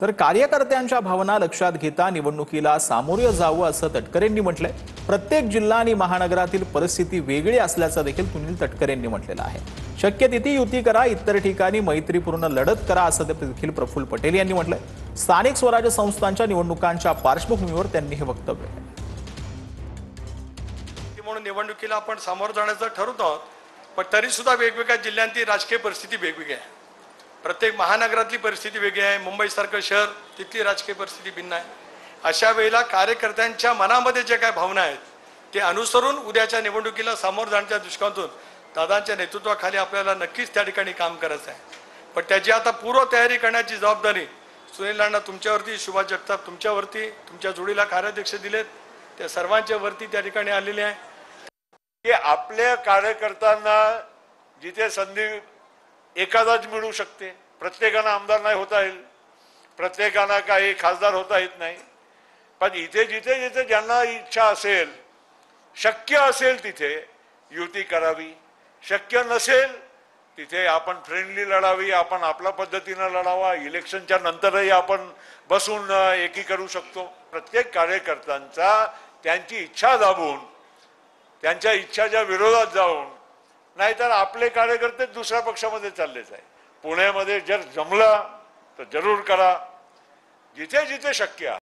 तर कार्यकर्त्यांच्या भावना लक्षात घेता निवडणुकीला सामोरे जावं असं तटकरेंनी म्हटलंय। प्रत्येक जिल्हा आणि महानगरातील परिस्थिती वेगळी असल्याचं देखील सुनील तटकरेंनी म्हटलेलं आहे। शक्य तिथे युती करा, इतर ठिकाणी मैत्रीपूर्ण लढत करा असं देखील प्रफुल्ल पटेल यांनी म्हटलंय। स्थानिक स्वराज्य संस्थांच्या निवडणुकांच्या पार्श्वभूमीवर त्यांनी हे वक्तव्य केलं। म्हणून निवडणुकीला आपण सामोरं जाण्याचं ठरवतो आहोत, पण तरी सुद्धा वेगवेगळ्या जिल्ह्यांची राजकीय परिस्थिती वेगवेगळी आहे। प्रत्येक महानगरातली परिस्थिती वेगळी आहे। मुंबईसारखं शहर, तिथली राजकीय परिस्थिती भिन्न आहे। अशा वेळेला कार्यकर्त्यांच्या मनामध्ये जे काय भावना आहेत ते अनुसरून उद्याच्या निवडणुकीला सामोरं जाण्याच्या दृष्टिकोनातून दादांच्या नेतृत्वाखाली आपल्याला नक्कीच त्या ठिकाणी काम करायचं आहे। पण त्याची आता पूर्व तयारी करण्याची जबाबदारी सुनील अण्णा तुमच्यावरती, सुभाष जगताप तुमच्यावरती, तुमच्या जोडीला कार्याध्यक्ष दिलेत, त्या सर्वांच्या वरती त्या ठिकाणी आलेले आहे की आपल्या कार्यकर्त्यांना जिथे संधी एखादाच मिळू शकते, प्रत्येकाला आमदार नाही होता येईल, प्रत्येकाला काही खासदार होता येत नाही, पण इथे जिथे जिथे ज्यांना इच्छा असेल, शक्य असेल तिथे युती करावी, शक्य नसेल तिथे आपण फ्रेंडली लढावी, आपण आपल्या पद्धतीनं लढावा। इलेक्शनच्या नंतरही आपण बसून एकी करू शकतो। प्रत्येक कार्यकर्त्यांचा त्यांची इच्छा दाबून, त्यांच्या इच्छाच्या विरोधात जाऊन, नाहीतर आपले कार्यकर्ते दुसऱ्या पक्षामध्ये चाललेच आहे। पुण्यामध्ये जर जमला तर जरूर करा, जिथे जिथे शक्य आहे।